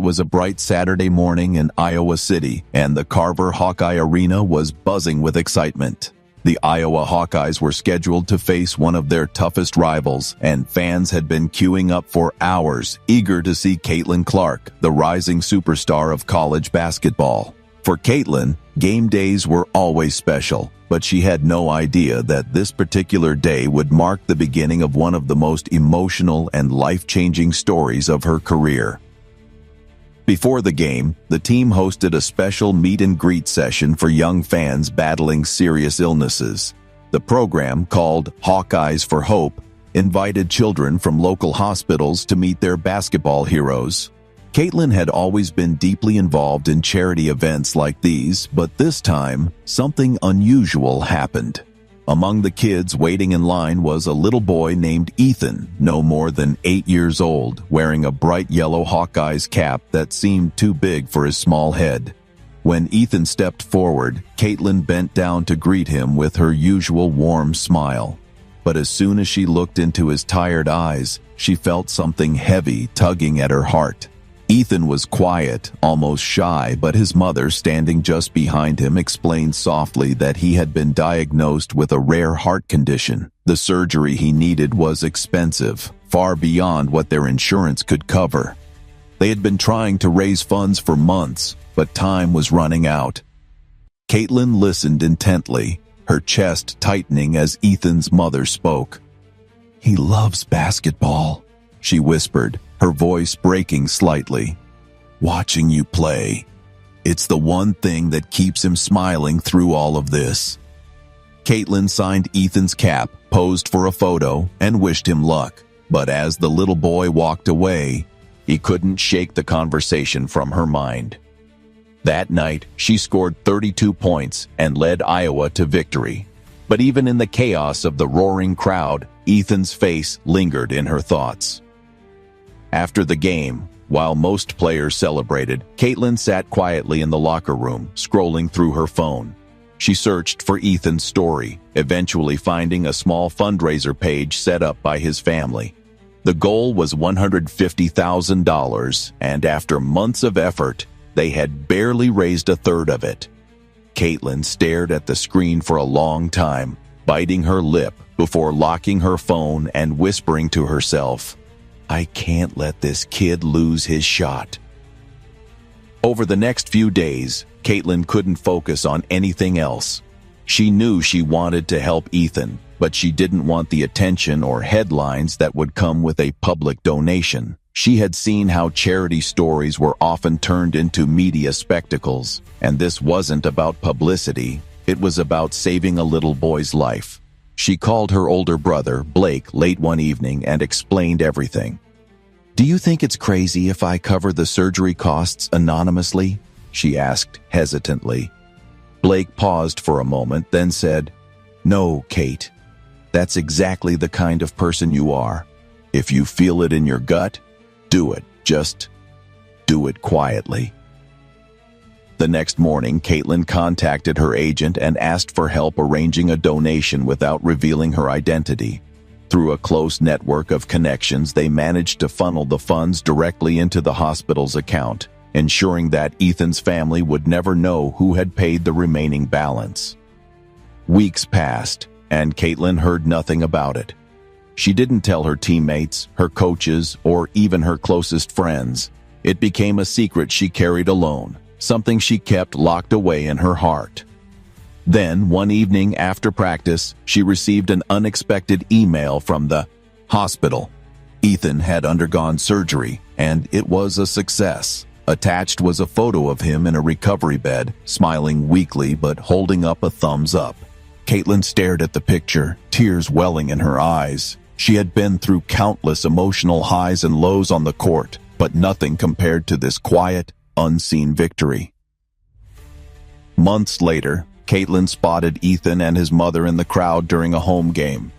was a bright Saturday morning in Iowa City, and the Carver Hawkeye Arena was buzzing with excitement. The Iowa Hawkeyes were scheduled to face one of their toughest rivals, and fans had been queuing up for hours, eager to see Caitlin Clark, the rising superstar of college basketball. For Caitlin, game days were always special, but she had no idea that this particular day would mark the beginning of one of the most emotional and life-changing stories of her career. Before the game, the team hosted a special meet-and-greet session for young fans battling serious illnesses. The program, called Hawkeyes for Hope, invited children from local hospitals to meet their basketball heroes. Caitlin had always been deeply involved in charity events like these, but this time, something unusual happened. Among the kids waiting in line was a little boy named Ethan, no more than 8 years old, wearing a bright yellow Hawkeyes cap that seemed too big for his small head. When Ethan stepped forward, Caitlin bent down to greet him with her usual warm smile. But as soon as she looked into his tired eyes, she felt something heavy tugging at her heart. Ethan was quiet, almost shy, but his mother, standing just behind him, explained softly that he had been diagnosed with a rare heart condition. The surgery he needed was expensive, far beyond what their insurance could cover. They had been trying to raise funds for months, but time was running out. Caitlin listened intently, her chest tightening as Ethan's mother spoke. "He loves basketball," she whispered, her voice breaking slightly. "Watching you play, it's the one thing that keeps him smiling through all of this." Caitlin signed Ethan's cap, posed for a photo, and wished him luck. But as the little boy walked away, he couldn't shake the conversation from her mind. That night, she scored 32 points and led Iowa to victory. But even in the chaos of the roaring crowd, Ethan's face lingered in her thoughts. After the game, while most players celebrated, Caitlin sat quietly in the locker room, scrolling through her phone. She searched for Ethan's story, eventually finding a small fundraiser page set up by his family. The goal was $150,000, and after months of effort, they had barely raised a third of it. Caitlin stared at the screen for a long time, biting her lip before locking her phone and whispering to herself, "I can't let this kid lose his shot." Over the next few days, Caitlin couldn't focus on anything else. She knew she wanted to help Ethan, but she didn't want the attention or headlines that would come with a public donation. She had seen how charity stories were often turned into media spectacles, and this wasn't about publicity, it was about saving a little boy's life. She called her older brother, Blake, late one evening and explained everything. "Do you think it's crazy if I cover the surgery costs anonymously?" she asked hesitantly. Blake paused for a moment, then said, "No, Kate. That's exactly the kind of person you are. If you feel it in your gut, do it. Just do it quietly." The next morning, Caitlin contacted her agent and asked for help arranging a donation without revealing her identity. Through a close network of connections, they managed to funnel the funds directly into the hospital's account, ensuring that Ethan's family would never know who had paid the remaining balance. Weeks passed, and Caitlin heard nothing about it. She didn't tell her teammates, her coaches, or even her closest friends. It became a secret she carried alone, something she kept locked away in her heart. Then, one evening after practice, she received an unexpected email from the hospital. Ethan had undergone surgery, and it was a success. Attached was a photo of him in a recovery bed, smiling weakly but holding up a thumbs up. Caitlin stared at the picture, tears welling in her eyes. She had been through countless emotional highs and lows on the court, but nothing compared to this quiet, unseen victory. Months later, Caitlin spotted Ethan and his mother in the crowd during a home game.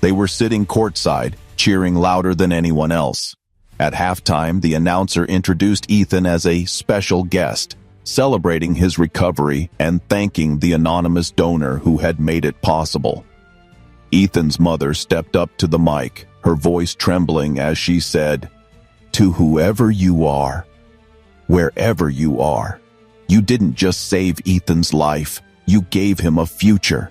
They were sitting courtside, cheering louder than anyone else. At halftime, the announcer introduced Ethan as a special guest, celebrating his recovery and thanking the anonymous donor who had made it possible. Ethan's mother stepped up to the mic, her voice trembling as she said, "To whoever you are, Wherever you are, you didn't just save Ethan's life, you gave him a future."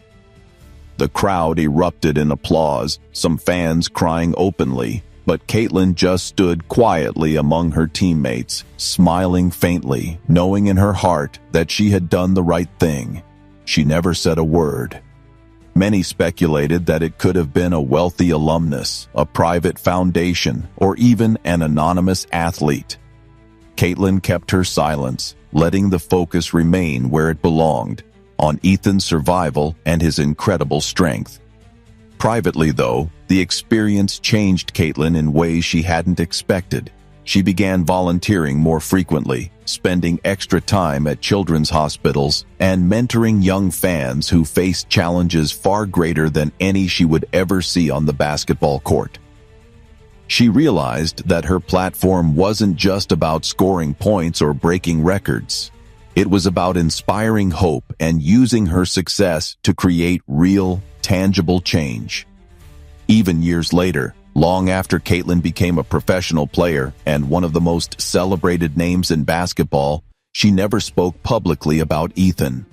The crowd erupted in applause, some fans crying openly, but Caitlin just stood quietly among her teammates, smiling faintly, knowing in her heart that she had done the right thing. She never said a word. Many speculated that it could have been a wealthy alumnus, a private foundation, or even an anonymous athlete. Caitlin kept her silence, letting the focus remain where it belonged, on Ethan's survival and his incredible strength. Privately, though, the experience changed Caitlin in ways she hadn't expected. She began volunteering more frequently, spending extra time at children's hospitals, and mentoring young fans who faced challenges far greater than any she would ever see on the basketball court. She realized that her platform wasn't just about scoring points or breaking records. It was about inspiring hope and using her success to create real, tangible change. Even years later, long after Caitlin became a professional player and one of the most celebrated names in basketball, she never spoke publicly about Ethan.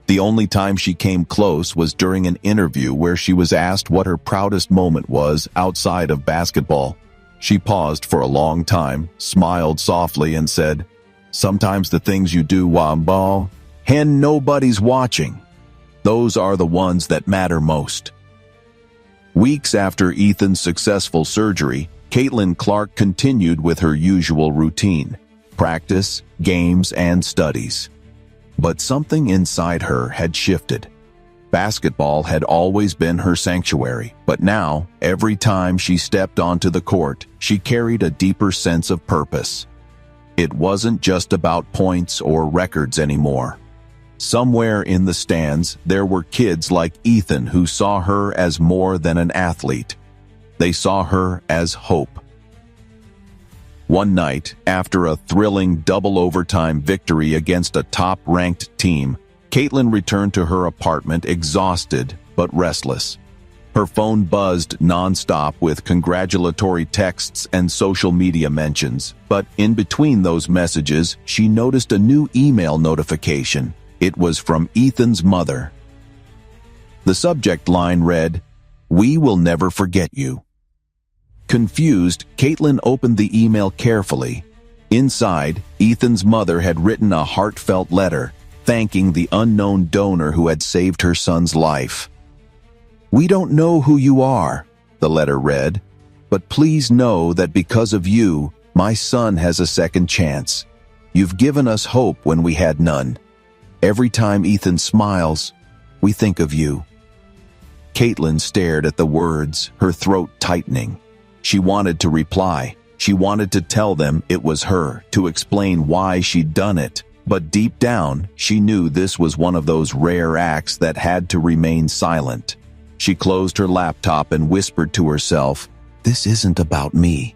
The only time she came close was during an interview where she was asked what her proudest moment was outside of basketball. She paused for a long time, smiled softly, and said, "Sometimes the things you do while ball, and nobody's watching, those are the ones that matter most." Weeks after Ethan's successful surgery, Caitlin Clark continued with her usual routine: practice, games, and studies. But something inside her had shifted. Basketball had always been her sanctuary, but now, every time she stepped onto the court, she carried a deeper sense of purpose. It wasn't just about points or records anymore. Somewhere in the stands, there were kids like Ethan who saw her as more than an athlete. They saw her as hope. One night, after a thrilling double overtime victory against a top-ranked team, Caitlin returned to her apartment exhausted but restless. Her phone buzzed nonstop with congratulatory texts and social media mentions, but in between those messages, she noticed a new email notification. It was from Ethan's mother. The subject line read, "We will never forget you." Confused, Caitlin opened the email carefully. Inside, Ethan's mother had written a heartfelt letter, thanking the unknown donor who had saved her son's life. "We don't know who you are," the letter read, "but please know that because of you, my son has a second chance. You've given us hope when we had none. Every time Ethan smiles, we think of you." Caitlin stared at the words, her throat tightening. She wanted to reply. She wanted to tell them it was her, to explain why she'd done it. But deep down, she knew this was one of those rare acts that had to remain silent. She closed her laptop and whispered to herself, "This isn't about me."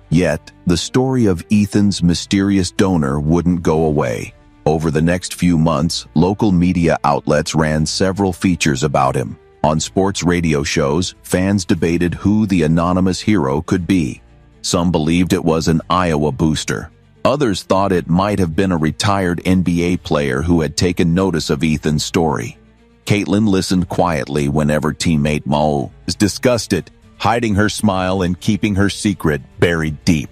Yet, the story of Ethan's mysterious donor wouldn't go away. Over the next few months, local media outlets ran several features about him. On sports radio shows, fans debated who the anonymous hero could be. Some believed it was an Iowa booster. Others thought it might have been a retired NBA player who had taken notice of Ethan's story. Caitlin listened quietly whenever teammate Mo discussed it, hiding her smile and keeping her secret buried deep.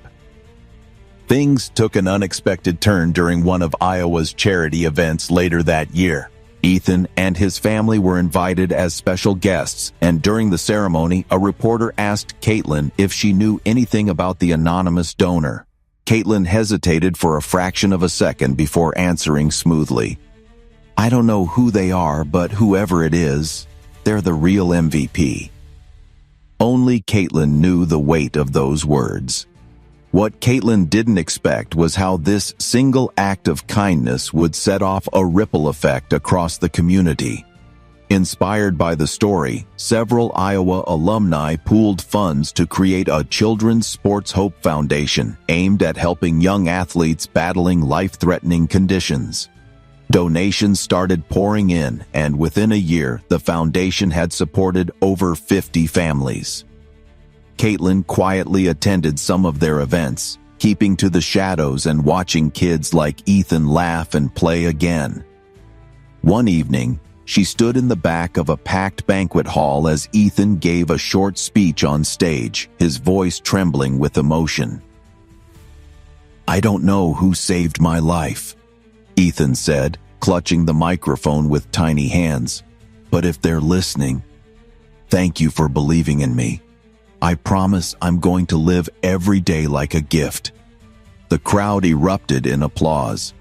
Things took an unexpected turn during one of Iowa's charity events later that year. Ethan and his family were invited as special guests, and during the ceremony, a reporter asked Caitlin if she knew anything about the anonymous donor. Caitlin hesitated for a fraction of a second before answering smoothly, "I don't know who they are, but whoever it is, they're the real MVP." Only Caitlin knew the weight of those words. What Caitlin didn't expect was how this single act of kindness would set off a ripple effect across the community. Inspired by the story, several Iowa alumni pooled funds to create a Children's Sports Hope Foundation aimed at helping young athletes battling life-threatening conditions. Donations started pouring in, and within a year, the foundation had supported over 50 families. Caitlin quietly attended some of their events, keeping to the shadows and watching kids like Ethan laugh and play again. One evening, she stood in the back of a packed banquet hall as Ethan gave a short speech on stage, his voice trembling with emotion. "I don't know who saved my life," Ethan said, clutching the microphone with tiny hands. "But if they're listening, thank you for believing in me. I promise I'm going to live every day like a gift." The crowd erupted in applause.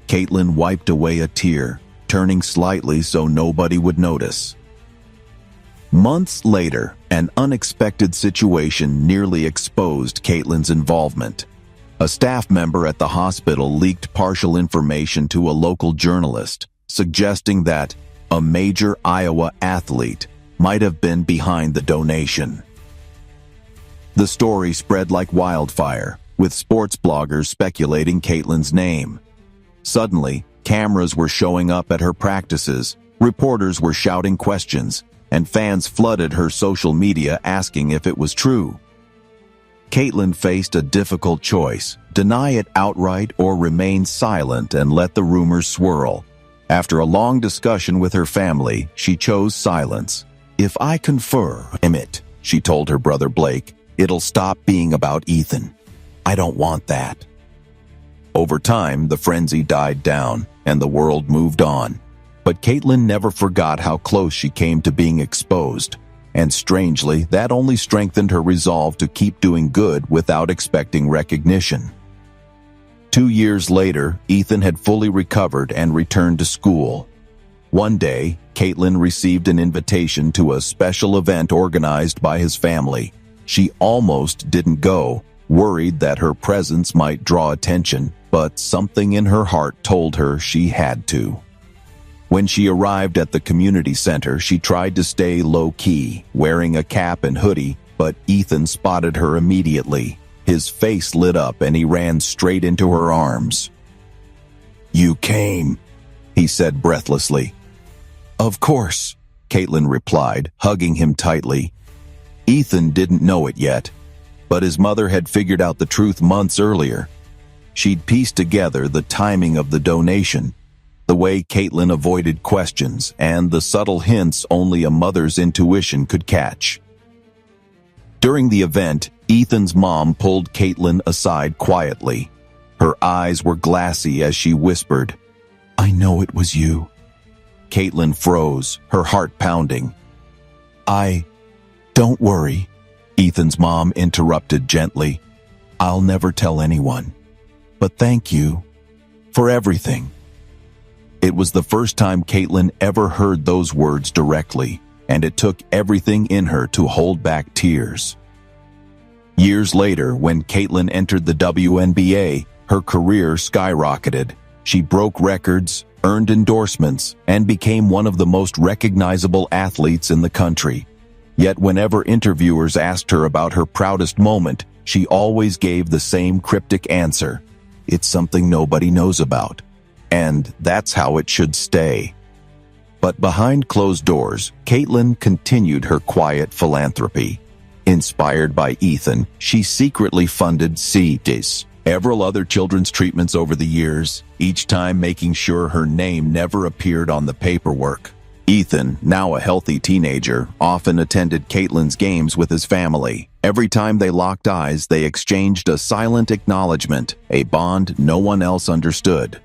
Caitlin wiped away a tear, turning slightly so nobody would notice. Months later, an unexpected situation nearly exposed Caitlin's involvement. A staff member at the hospital leaked partial information to a local journalist, suggesting that a major Iowa athlete might have been behind the donation. The story spread like wildfire, with sports bloggers speculating Caitlin's name. Suddenly, cameras were showing up at her practices, reporters were shouting questions, and fans flooded her social media asking if it was true. Caitlin faced a difficult choice: deny it outright or remain silent and let the rumors swirl. After a long discussion with her family, she chose silence. "If I confirm it," she told her brother Blake, "it'll stop being about Ethan. I don't want that." Over time, the frenzy died down, and the world moved on. But Caitlin never forgot how close she came to being exposed. And strangely, that only strengthened her resolve to keep doing good without expecting recognition. 2 years later, Ethan had fully recovered and returned to school. One day, Caitlin received an invitation to a special event organized by his family. She almost didn't go, worried that her presence might draw attention, but something in her heart told her she had to. When she arrived at the community center, she tried to stay low-key, wearing a cap and hoodie, but Ethan spotted her immediately. His face lit up and he ran straight into her arms. "You came," he said breathlessly. "Of course," Caitlin replied, hugging him tightly. Ethan didn't know it yet, but his mother had figured out the truth months earlier. She'd pieced together the timing of the donation, the way Caitlin avoided questions, and the subtle hints only a mother's intuition could catch. During the event, Ethan's mom pulled Caitlin aside quietly. Her eyes were glassy as she whispered, "I know it was you." Caitlin froze, her heart pounding. Don't worry," Ethan's mom interrupted gently. "I'll never tell anyone. But thank you for everything." It was the first time Caitlin ever heard those words directly, and it took everything in her to hold back tears. Years later, when Caitlin entered the WNBA, her career skyrocketed. She broke records, earned endorsements, and became one of the most recognizable athletes in the country. Yet whenever interviewers asked her about her proudest moment, she always gave the same cryptic answer: "It's something nobody knows about." And that's how it should stay. But behind closed doors, Caitlin continued her quiet philanthropy. Inspired by Ethan, she secretly funded several other children's treatments over the years, each time making sure her name never appeared on the paperwork. Ethan, now a healthy teenager, often attended Caitlin's games with his family. Every time they locked eyes, they exchanged a silent acknowledgement, a bond no one else understood.